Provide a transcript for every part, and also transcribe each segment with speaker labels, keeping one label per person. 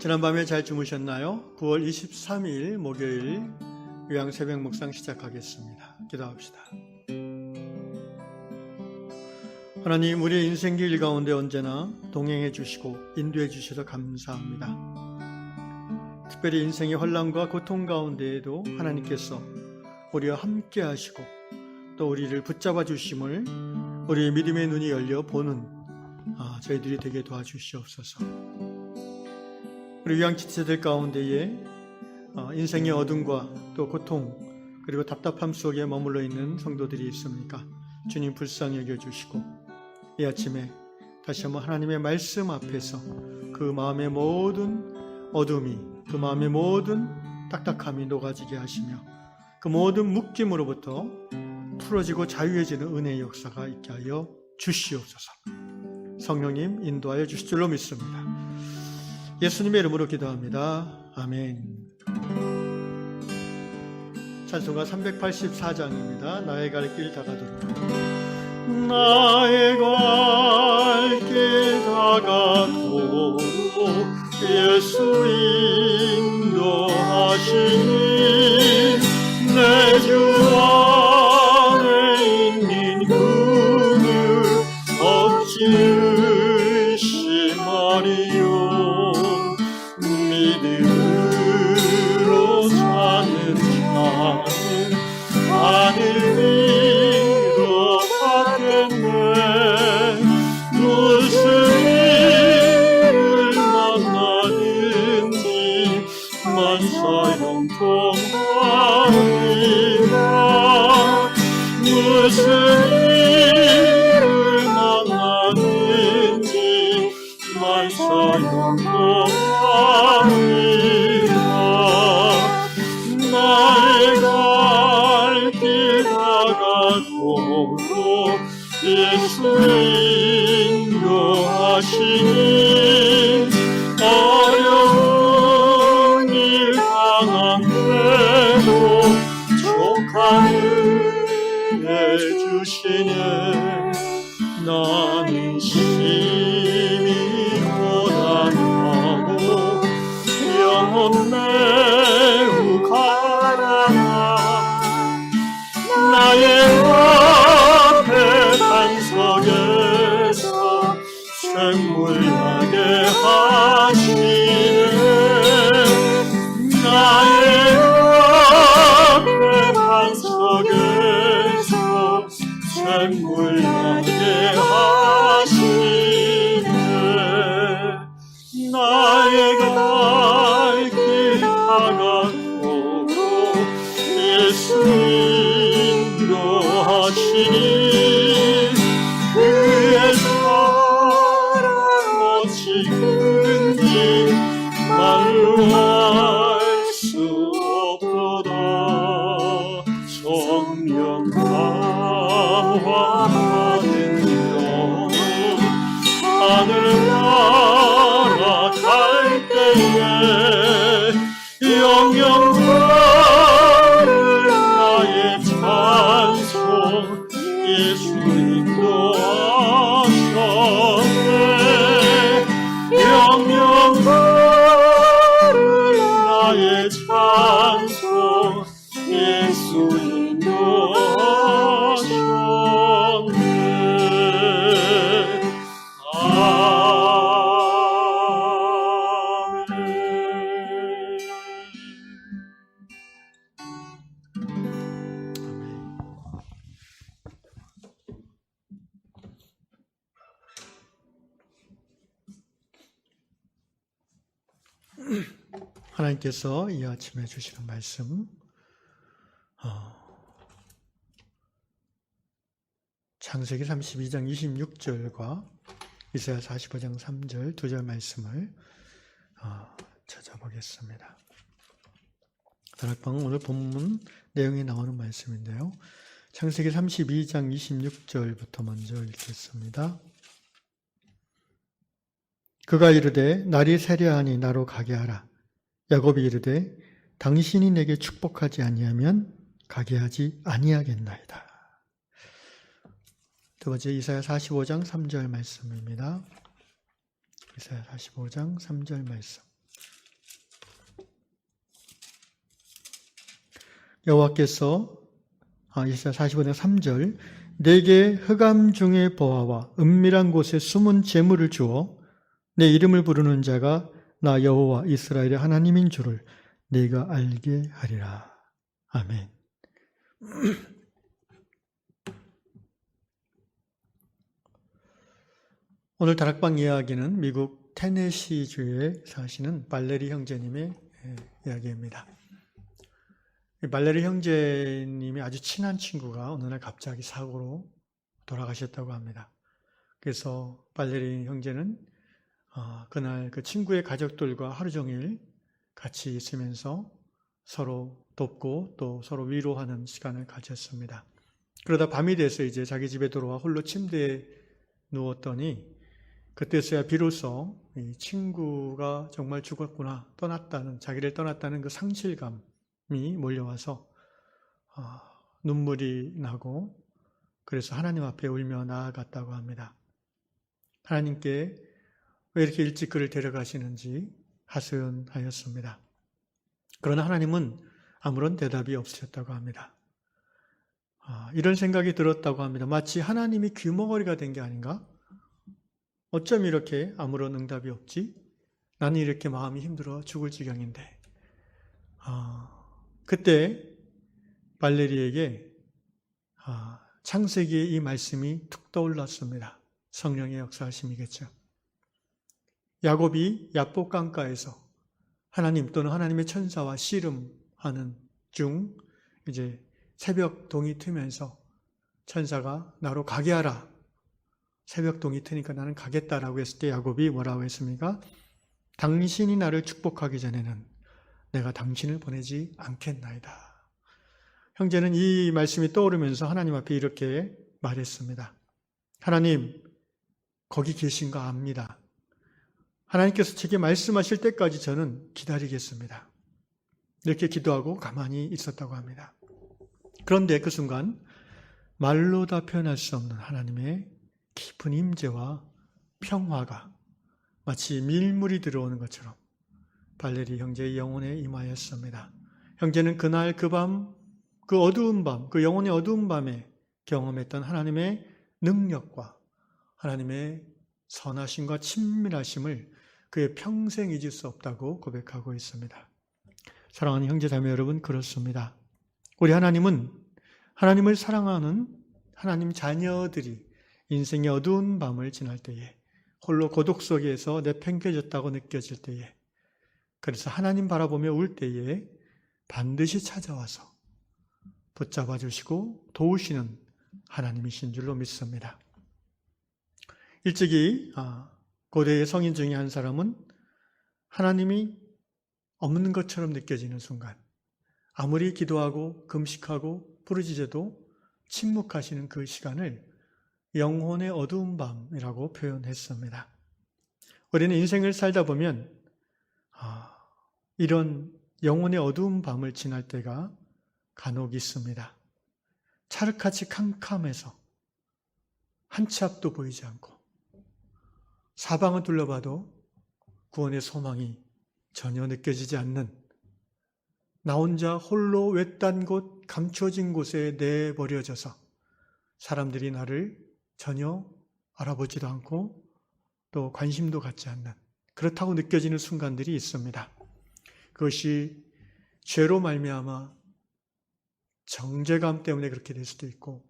Speaker 1: 지난밤에 잘 주무셨나요? 9월 23일 목요일 요양 새벽 묵상 시작하겠습니다. 기도합시다. 하나님, 우리의 인생길 가운데 언제나 동행해 주시고 인도해 주셔서 감사합니다. 특별히 인생의 혼란과 고통 가운데에도 하나님께서 우리와 함께 하시고 또 우리를 붙잡아 주심을 우리의 믿음의 눈이 열려 보는 저희들이 되게 도와주시옵소서. 우리 요양지체들 가운데에 인생의 어둠과 또 고통 그리고 답답함 속에 머물러 있는 성도들이 있습니까? 주님 불쌍히 여겨주시고 이 아침에 다시 한번 하나님의 말씀 앞에서 그 마음의 모든 어둠이, 그 마음의 모든 딱딱함이 녹아지게 하시며 그 모든 묶임으로부터 풀어지고 자유해지는 은혜의 역사가 있게 하여 주시옵소서. 성령님 인도하여 주실 줄로 믿습니다. 예수님의 이름으로 기도합니다. 아멘. 찬송가 384장입니다. 나의 갈 길 다가도록. 나의 갈 길 다가도록 예수 인도하시니 내 주 안에 있는 그늘 어찌 의심하리요. 믿음으로 사는 자는 하늘 위로 가겠네. 무슨 일을 만나든지 만사 형통하리라. 무슨 일을 만나든지 만사 형통하리라. 나의 갈 길 다가도록 예수 인도하시니 어려운 일 당한데도 족한 은혜 주시네. 나는 심히 고단하고 영혼 매우 가난하. 나의 앞에 반석에서 샘물 나게 하시네. 나의 앞에 반석에서 샘물 나게 하시네. 나의 갈 길 다가도록 예수 인도하시니 그의 사랑 어찌 큰지 말로 알 수 없도다. 성령 감화하는 영혼 하늘나라 갈 때에 영영 들을 나의 찬송 예수 인도하셨네. 영영 들을 나의 찬송 예수 인도하셨네. 하나님께서 이 아침에 주시는 말씀 창세기 32장 26절과 이사야 45장 3절 2절 말씀을 찾아보겠습니다. 다락방 오늘 본문 내용이 나오는 말씀인데요. 창세기 32장 26절부터 먼저 읽겠습니다. 그가 이르되 날이 새려하니 나로 가게 하라. 야곱이 이르되 당신이 내게 축복하지 아니하면 가게 하지 아니하겠나이다. 두 번째 이사야 45장 3절 말씀입니다. 이사야 45장 3절 말씀. 여호와께서 이사야 45장 3절 내게 흑암 중의 보화와 은밀한 곳에 숨은 재물을 주어 내 이름을 부르는 자가 나 여호와 이스라엘의 하나님인 줄을 네가 알게 하리라. 아멘. 오늘 다락방 이야기는 미국 테네시주에 사시는 발레리 형제님의 이야기입니다. 발레리 형제님이 아주 친한 친구가 어느 날 갑자기 사고로 돌아가셨다고 합니다. 그래서 발레리 형제는 그날 그 친구의 가족들과 하루 종일 같이 있으면서 서로 돕고 또 서로 위로하는 시간을 가졌습니다. 그러다 밤이 돼서 이제 자기 집에 돌아와 홀로 침대에 누웠더니 그때서야 비로소 이 친구가 정말 죽었구나, 자기를 떠났다는 그 상실감이 몰려와서 눈물이 나고 그래서 하나님 앞에 울며 나아갔다고 합니다. 하나님께 왜 이렇게 일찍 그를 데려가시는지 하소연하였습니다. 그러나 하나님은 아무런 대답이 없으셨다고 합니다. 이런 생각이 들었다고 합니다. 마치 하나님이 귀머거리가 된 게 아닌가? 어쩜 이렇게 아무런 응답이 없지? 나는 이렇게 마음이 힘들어 죽을 지경인데. 그때 발레리에게 창세기의 이 말씀이 툭 떠올랐습니다. 성령의 역사하심이겠죠. 야곱이 야복 강가에서 하나님 또는 하나님의 천사와 씨름하는 중 이제 새벽 동이 트면서 천사가 나로 가게 하라. 새벽 동이 트니까 나는 가겠다라고 했을 때 야곱이 뭐라고 했습니까? 당신이 나를 축복하기 전에는 내가 당신을 보내지 않겠나이다. 형제는 이 말씀이 떠오르면서 하나님 앞에 이렇게 말했습니다. 하나님, 거기 계신 거 압니다. 하나님께서 제게 말씀하실 때까지 저는 기다리겠습니다. 이렇게 기도하고 가만히 있었다고 합니다. 그런데 그 순간 말로 다 표현할 수 없는 하나님의 깊은 임재와 평화가 마치 밀물이 들어오는 것처럼 발레리 형제의 영혼에 임하였습니다. 형제는 그날 그 밤, 그 어두운 밤, 그 영혼의 어두운 밤에 경험했던 하나님의 능력과 하나님의 선하심과 친밀하심을 그의 평생 잊을 수 없다고 고백하고 있습니다. 사랑하는 형제자매 여러분, 그렇습니다. 우리 하나님은 하나님을 사랑하는 하나님 자녀들이 인생의 어두운 밤을 지날 때에 홀로 고독 속에서 내팽개졌다고 느껴질 때에 그래서 하나님 바라보며 울 때에 반드시 찾아와서 붙잡아 주시고 도우시는 하나님이신 줄로 믿습니다. 일찍이 고대의 성인 중에 한 사람은 하나님이 없는 것처럼 느껴지는 순간 아무리 기도하고 금식하고 부르짖어도 침묵하시는 그 시간을 영혼의 어두운 밤이라고 표현했습니다. 우리는 인생을 살다 보면 이런 영혼의 어두운 밤을 지날 때가 간혹 있습니다. 찰흙같이 캄캄해서 한 치 앞도 보이지 않고 사방을 둘러봐도 구원의 소망이 전혀 느껴지지 않는 나 혼자 홀로 외딴 곳 감춰진 곳에 내버려져서 사람들이 나를 전혀 알아보지도 않고 또 관심도 갖지 않는 그렇다고 느껴지는 순간들이 있습니다. 그것이 죄로 말미암아 정죄감 때문에 그렇게 될 수도 있고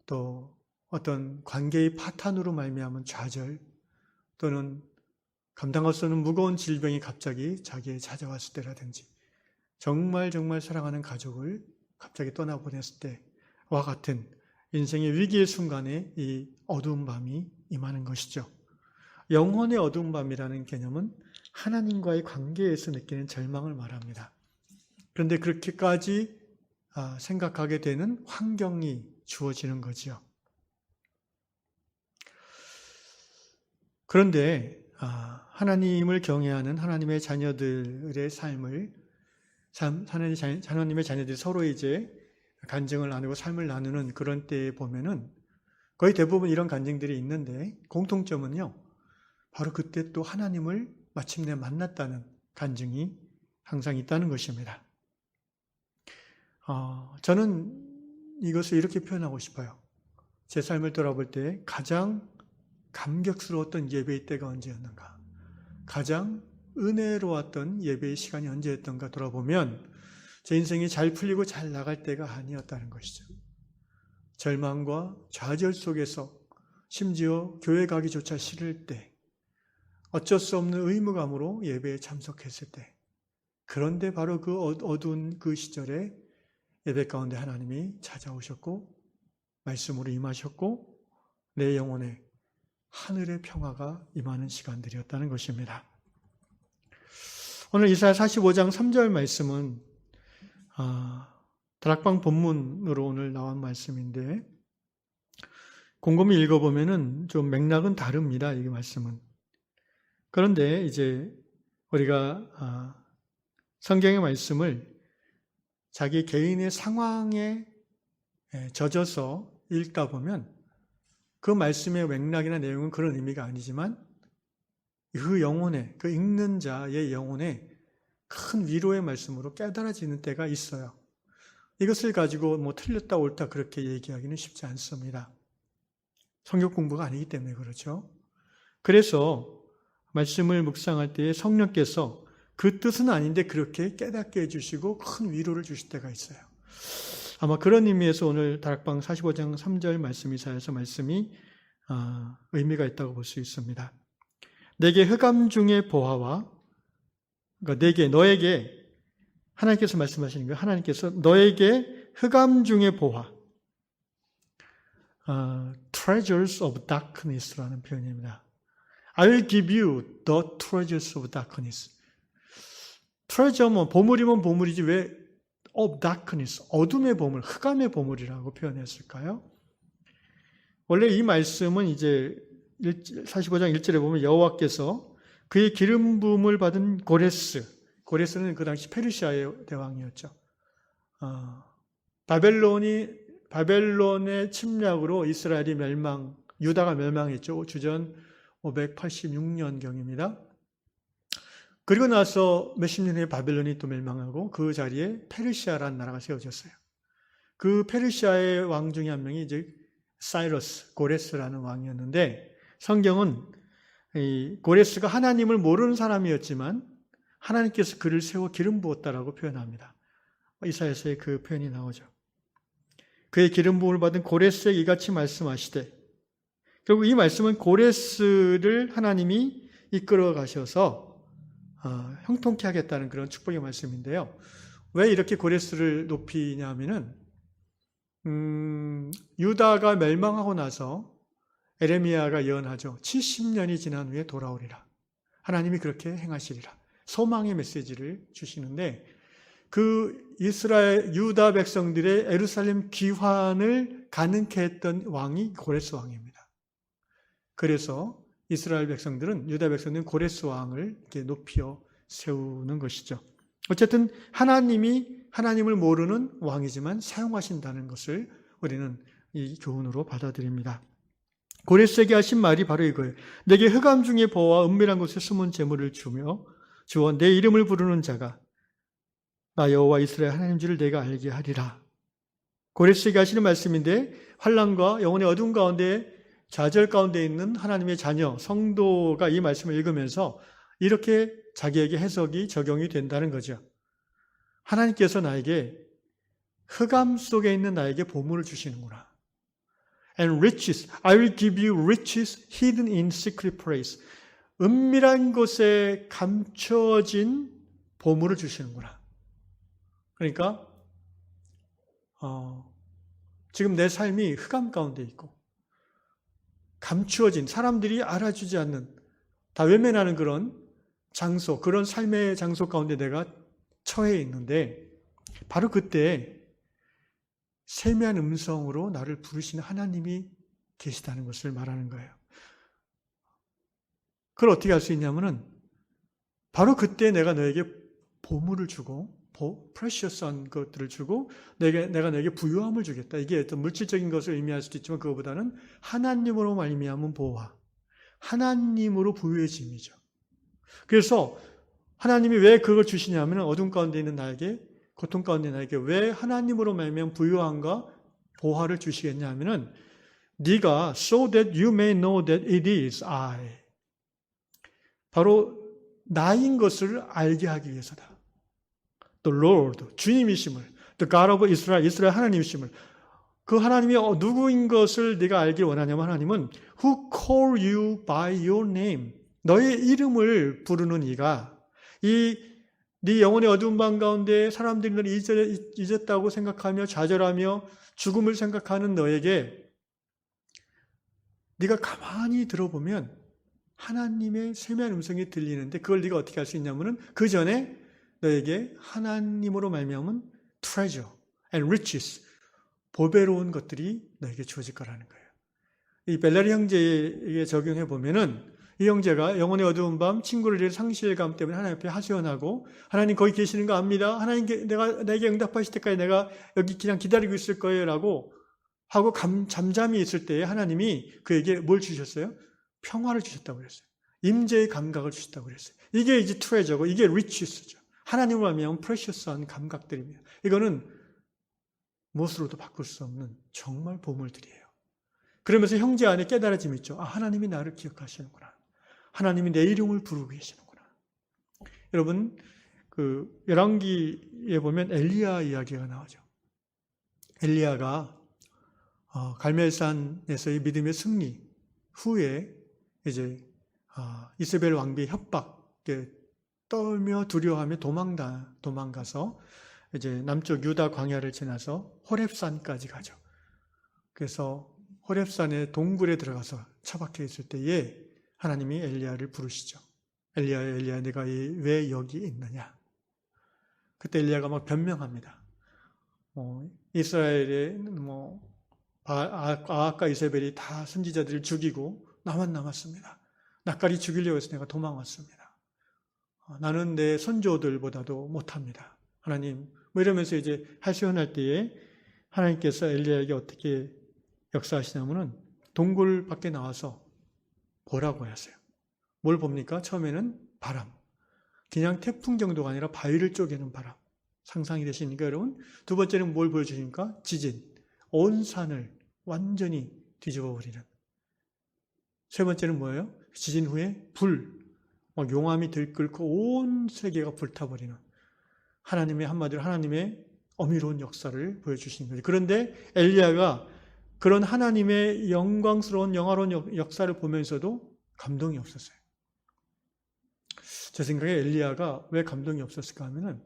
Speaker 1: 또 어떤 관계의 파탄으로 말미암은 좌절 또는 감당할 수 없는 무거운 질병이 갑자기 자기에 찾아왔을 때라든지 정말 사랑하는 가족을 갑자기 떠나보냈을 때와 같은 인생의 위기의 순간에 이 어두운 밤이 임하는 것이죠. 영혼의 어두운 밤이라는 개념은 하나님과의 관계에서 느끼는 절망을 말합니다. 그런데 그렇게까지 생각하게 되는 환경이 주어지는 거지요. 그런데 하나님을 경외하는 하나님의 자녀들의 삶을 하나님의 자녀들이 서로 이제 간증을 나누고 삶을 나누는 그런 때에 보면은 거의 대부분 이런 간증들이 있는데 공통점은요. 바로 그때 또 하나님을 마침내 만났다는 간증이 항상 있다는 것입니다. 저는 이것을 이렇게 표현하고 싶어요. 제 삶을 돌아볼 때 가장 감격스러웠던 예배의 때가 언제였는가? 가장 은혜로웠던 예배의 시간이 언제였던가 돌아보면 제 인생이 잘 풀리고 잘 나갈 때가 아니었다는 것이죠. 절망과 좌절 속에서 심지어 교회 가기조차 싫을 때, 어쩔 수 없는 의무감으로 예배에 참석했을 때, 그런데 바로 그 어두운 그 시절에 예배 가운데 하나님이 찾아오셨고 말씀으로 임하셨고 내 영혼에 하늘의 평화가 임하는 시간들이었다는 것입니다. 오늘 이사야 45장 3절 말씀은 다락방 본문으로 오늘 나온 말씀인데 곰곰이 읽어보면은 좀 맥락은 다릅니다. 이 말씀은. 그런데 이제 우리가 성경의 말씀을 자기 개인의 상황에 젖어서 읽다 보면 그 말씀의 맥락이나 내용은 그런 의미가 아니지만 그 영혼에, 그 읽는 자의 영혼에 큰 위로의 말씀으로 깨달아지는 때가 있어요. 이것을 가지고 뭐 틀렸다 옳다 그렇게 얘기하기는 쉽지 않습니다. 성경 공부가 아니기 때문에 그렇죠. 그래서 말씀을 묵상할 때에 성령께서 그 뜻은 아닌데 그렇게 깨닫게 해주시고 큰 위로를 주실 때가 있어요. 아마 그런 의미에서 오늘 다락방 45장 3절 말씀 이사야서 말씀이 의미가 있다고 볼 수 있습니다. 내게 흑암 중의 보화와 그러니까 너에게 하나님께서 말씀하시는 거예요. 하나님께서 너에게 흑암 중의 보화 treasures of darkness라는 표현입니다. I'll give you the treasures of darkness. treasure면 보물이면 보물이지 왜 of darkness, 어둠의 보물, 흑암의 보물이라고 표현했을까요? 원래 이 말씀은 이제 45장 1절에 보면 여호와께서 그의 기름 부음을 받은 고레스는 그 당시 페르시아의 대왕이었죠. 바벨론의 침략으로 이스라엘이 유다가 멸망했죠. 주전 586년경입니다. 그리고 나서 몇십 년 후에 바벨론이 또 멸망하고 그 자리에 페르시아라는 나라가 세워졌어요. 그 페르시아의 왕 중에 한 명이 이제 고레스라는 왕이었는데 성경은 이 고레스가 하나님을 모르는 사람이었지만 하나님께서 그를 세워 기름 부었다라고 표현합니다. 이사야서에 그 표현이 나오죠. 그의 기름 부음을 받은 고레스에게 이같이 말씀하시되, 결국 이 말씀은 고레스를 하나님이 이끌어 가셔서 형통케 하겠다는 그런 축복의 말씀인데요. 왜 이렇게 고레스를 높이냐 하면은 유다가 멸망하고 나서 에레미야가 예언하죠. 70년이 지난 후에 돌아오리라. 하나님이 그렇게 행하시리라. 소망의 메시지를 주시는데 그 이스라엘 유다 백성들의 예루살렘 귀환을 가능케 했던 왕이 고레스 왕입니다. 그래서 이스라엘 백성들은 유다 백성들은 고레스 왕을 이렇게 높여 세우는 것이죠. 어쨌든 하나님을 모르는 왕이지만 사용하신다는 것을 우리는 이 교훈으로 받아들입니다. 고레스에게 하신 말이 바로 이거예요. 내게 흑암 중에 보아와 은밀한 곳에 숨은 재물을 주어 내 이름을 부르는 자가 나 여호와 이스라엘 하나님 줄을 내가 알게 하리라. 고레스에게 하시는 말씀인데 환난과 영혼의 어둠 가운데 좌절 가운데 있는 하나님의 자녀 성도가 이 말씀을 읽으면서 이렇게 자기에게 해석이 적용이 된다는 거죠. 하나님께서 나에게 흑암 속에 있는 나에게 보물을 주시는구나. And riches, I will give you riches hidden in secret place. 은밀한 곳에 감춰진 보물을 주시는구나. 그러니까 지금 내 삶이 흑암 가운데 있고 감추어진 사람들이 알아주지 않는 다 외면하는 그런 장소, 그런 삶의 장소 가운데 내가 처해 있는데 바로 그때 세미한 음성으로 나를 부르시는 하나님이 계시다는 것을 말하는 거예요. 그걸 어떻게 할 수 있냐면은 바로 그때 내가 너에게 보물을 주고 프레셔스한 것들을 주고 내가 너에게 부유함을 주겠다. 이게 어떤 물질적인 것을 의미할 수도 있지만 그거보다는 하나님으로 말미암은 보호와 하나님으로 부유해짐이죠. 그래서 하나님이 왜 그걸 주시냐면 어둠 가운데 있는 나에게 고통 가운데 나에게 왜 하나님으로 말미암아 부유함과 보화를 주시겠냐 하면은 네가 so that you may know that it is I. 바로 나인 것을 알게 하기 위해서다. The Lord, 주님이심을, The God of Israel, 이스라엘 하나님이심을, 그 하나님이 누구인 것을 네가 알길 원하냐면 하나님은 Who call you by your name, 너의 이름을 부르는 이가 네 영혼의 어두운 방 가운데 사람들이 너를 잊었다고 생각하며 좌절하며 죽음을 생각하는 너에게 네가 가만히 들어보면 하나님의 세미한 음성이 들리는데 그걸 네가 어떻게 할 수 있냐면은 그 전에 너에게 하나님으로 말미암은 treasure and riches, 보배로운 것들이 너에게 주어질 거라는 거예요. 이 벨라리 형제에게 적용해 보면은 이 형제가 영혼의 어두운 밤 친구를 잃은 상실감 때문에 하나님 앞에 하소연하고 하나님 거기 계시는 거 압니다. 하나님 내게 응답하실 때까지 내가 여기 그냥 기다리고 있을 거예요라고 하고 잠잠히 있을 때에 하나님이 그에게 뭘 주셨어요? 평화를 주셨다고 그랬어요. 임재의 감각을 주셨다고 그랬어요. 이게 이제 트레저고 이게 리치스죠. 하나님을 알면 프레셔스한 감각들입니다. 이거는 무엇으로도 바꿀 수 없는 정말 보물들이에요. 그러면서 형제 안에 깨달아짐이 있죠. 하나님이 나를 기억하시는구나. 하나님이 내 이름을 부르고 계시는구나. 여러분, 그 열왕기에 보면 엘리야 이야기가 나오죠. 엘리야가 갈멜산에서의 믿음의 승리 후에 이제 이세벨 왕비의 협박에 떨며 두려워하며 도망가서 이제 남쪽 유다 광야를 지나서 호렙산까지 가죠. 그래서 호렙산의 동굴에 들어가서 처박혀 있을 때에 하나님이 엘리야를 부르시죠. 엘리야, 내가 왜 여기 있느냐? 그때 엘리야가 막 변명합니다. 이스라엘의 아합과 이세벨이 다 선지자들을 죽이고 나만 남았습니다. 낯가리 죽이려고 해서 내가 도망왔습니다. 나는 내 선조들보다도 못합니다. 하나님, 이러면서 이제 하소연할 때에 하나님께서 엘리야에게 어떻게 역사하시냐면은 동굴 밖에 나와서 보라고 하세요. 뭘 봅니까? 처음에는 바람. 그냥 태풍 정도가 아니라 바위를 쪼개는 바람. 상상이 되십니까, 여러분? 두 번째는 뭘 보여주십니까? 지진. 온 산을 완전히 뒤집어 버리는. 세 번째는 뭐예요? 지진 후에 불. 용암이 들끓고 온 세계가 불타버리는. 하나님의 한마디로 하나님의 어미로운 역사를 보여주시는 거죠. 그런데 엘리야가 그런 하나님의 영광스러운 영화로운 역사를 보면서도 감동이 없었어요. 제 생각에 엘리야가 왜 감동이 없었을까 하면은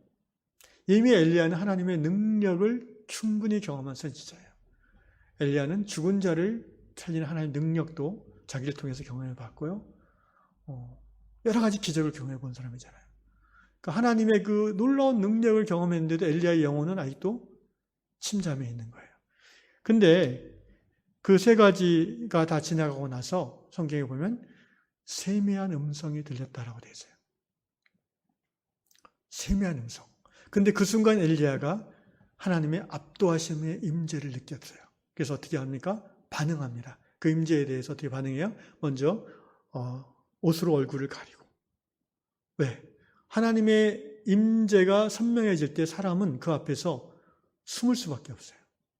Speaker 1: 이미 엘리야는 하나님의 능력을 충분히 경험한 선지자예요. 엘리야는 죽은 자를 살리는 하나님의 능력도 자기를 통해서 경험해 봤고요. 여러 가지 기적을 경험해 본 사람이잖아요. 그러니까 하나님의 그 놀라운 능력을 경험했는데도 엘리야의 영혼은 아직도 침잠해 있는 거예요. 근데 그 세 가지가 다 지나가고 나서 성경에 보면 세미한 음성이 들렸다라고 되어 있어요. 세미한 음성. 근데 그 순간 엘리야가 하나님의 압도하심의 임재를 느꼈어요. 그래서 어떻게 합니까? 반응합니다. 그 임재에 대해서 어떻게 반응해요? 먼저 옷으로 얼굴을 가리고. 왜? 하나님의 임재가 선명해질 때 사람은 그 앞에서 숨을 수밖에 없어요.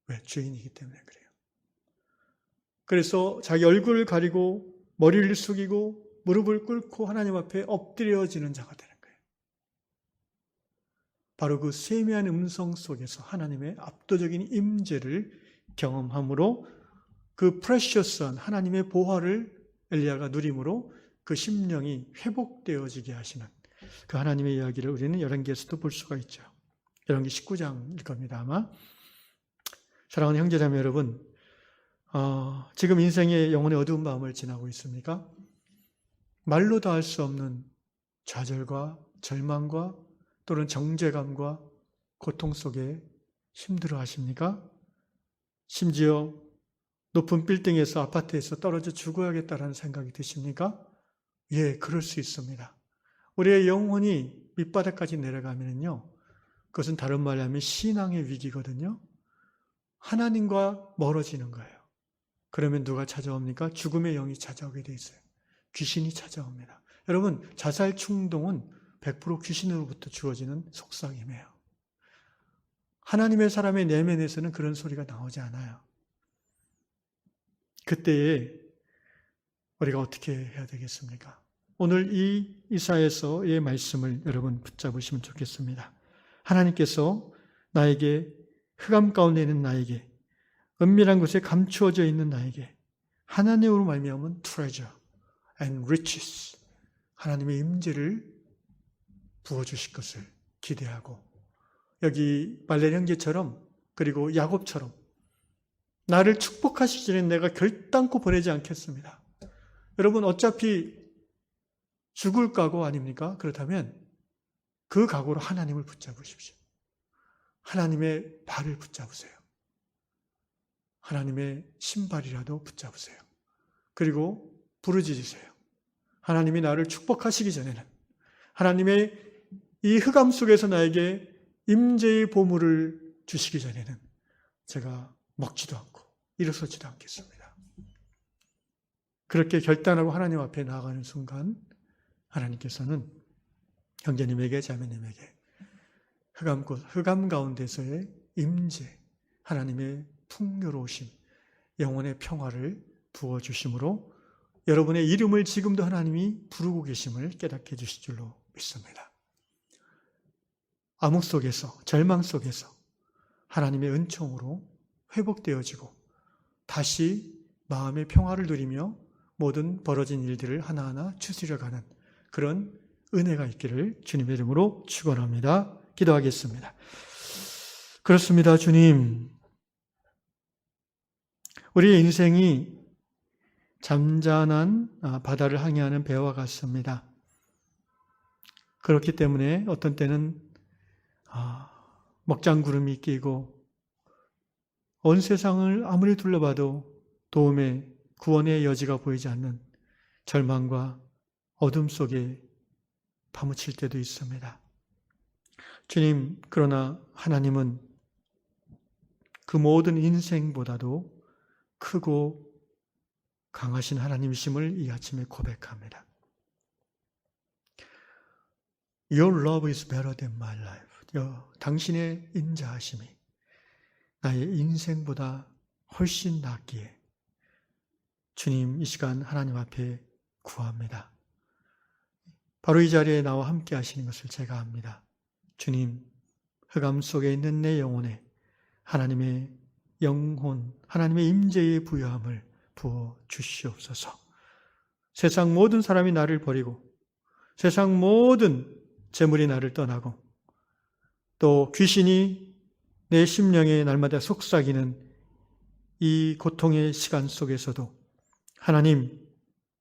Speaker 1: 왜? 죄인이기 때문에 그래요. 그래서 자기 얼굴을 가리고 머리를 숙이고 무릎을 꿇고 하나님 앞에 엎드려지는 자가 되는 거예요. 바로 그 세미한 음성 속에서 하나님의 압도적인 임재를 경험함으로 그 프레셔스한 하나님의 보화를 엘리야가 누림으로 그 심령이 회복되어지게 하시는 그 하나님의 이야기를 우리는 열왕기에서도 볼 수가 있죠. 열왕기 19장일 겁니다, 아마. 사랑하는 형제자매 여러분, 지금 인생의 영혼의 어두운 밤을 지나고 있습니까? 말로 다 할 수 없는 좌절과 절망과 또는 정죄감과 고통 속에 힘들어 하십니까? 심지어 높은 빌딩에서 아파트에서 떨어져 죽어야겠다라는 생각이 드십니까? 예, 그럴 수 있습니다. 우리의 영혼이 밑바닥까지 내려가면요, 그것은 다른 말로 하면 신앙의 위기거든요. 하나님과 멀어지는 거예요. 그러면 누가 찾아옵니까? 죽음의 영이 찾아오게 돼 있어요. 귀신이 찾아옵니다. 여러분, 자살 충동은 100% 귀신으로부터 주어지는 속삭임이에요. 하나님의 사람의 내면에서는 그런 소리가 나오지 않아요. 그때에 우리가 어떻게 해야 되겠습니까? 오늘 이 이사야서의 말씀을 여러분 붙잡으시면 좋겠습니다. 하나님께서 나에게 흑암 가운데 있는 나에게 은밀한 곳에 감추어져 있는 나에게 하나님으로 말미암은 treasure and riches 하나님의 임재를 부어주실 것을 기대하고 여기 발레 형제처럼 그리고 야곱처럼 나를 축복하시기 전에 내가 결단코 보내지 않겠습니다. 여러분 어차피 죽을 각오 아닙니까? 그렇다면 그 각오로 하나님을 붙잡으십시오. 하나님의 발을 붙잡으세요. 하나님의 신발이라도 붙잡으세요. 그리고 부르짖으세요. 하나님이 나를 축복하시기 전에는 하나님의 이 흑암 속에서 나에게 임재의 보물을 주시기 전에는 제가 먹지도 않고 일어서지도 않겠습니다. 그렇게 결단하고 하나님 앞에 나아가는 순간 하나님께서는 형제님에게 자매님에게 흑암 가운데서의 임재, 하나님의 풍요로우심, 영혼의 평화를 부어주심으로 여러분의 이름을 지금도 하나님이 부르고 계심을 깨닫게 해주실 줄로 믿습니다. 암흑 속에서, 절망 속에서 하나님의 은총으로 회복되어지고 다시 마음의 평화를 누리며 모든 벌어진 일들을 하나하나 추스려가는 그런 은혜가 있기를 주님의 이름으로 축원합니다. 기도하겠습니다. 그렇습니다. 주님, 우리의 인생이 잠잠한 바다를 항해하는 배와 같습니다. 그렇기 때문에 어떤 때는 먹장구름이 끼고 온 세상을 아무리 둘러봐도 도움의 구원의 여지가 보이지 않는 절망과 어둠 속에 파묻힐 때도 있습니다. 주님, 그러나 하나님은 그 모든 인생보다도 크고 강하신 하나님이심을 이 아침에 고백합니다. Your love is better than my life. 당신의 인자하심이 나의 인생보다 훨씬 낫기에 주님, 이 시간 하나님 앞에 구합니다. 바로 이 자리에 나와 함께 하시는 것을 제가 압니다. 주님, 흑암 속에 있는 내 영혼에 하나님의 영혼, 하나님의 임재의 부여함을 부어 주시옵소서. 세상 모든 사람이 나를 버리고 세상 모든 재물이 나를 떠나고 또 귀신이 내 심령에 날마다 속삭이는 이 고통의 시간 속에서도 하나님,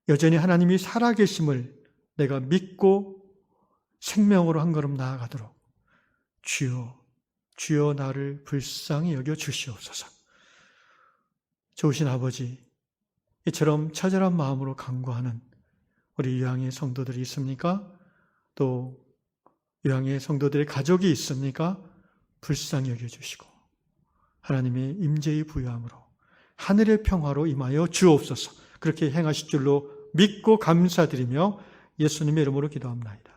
Speaker 1: 여전히 하나님이 살아계심을 내가 믿고 생명으로 한 걸음 나아가도록 주여 나를 불쌍히 여겨 주시옵소서. 좋으신 아버지, 이처럼 처절한 마음으로 간구하는 우리 유양의 성도들이 있습니까? 또 유양의 성도들의 가족이 있습니까? 불쌍히 여겨주시고 하나님의 임재의 부여함으로 하늘의 평화로 임하여 주옵소서. 그렇게 행하실 줄로 믿고 감사드리며 예수님의 이름으로 기도합니다.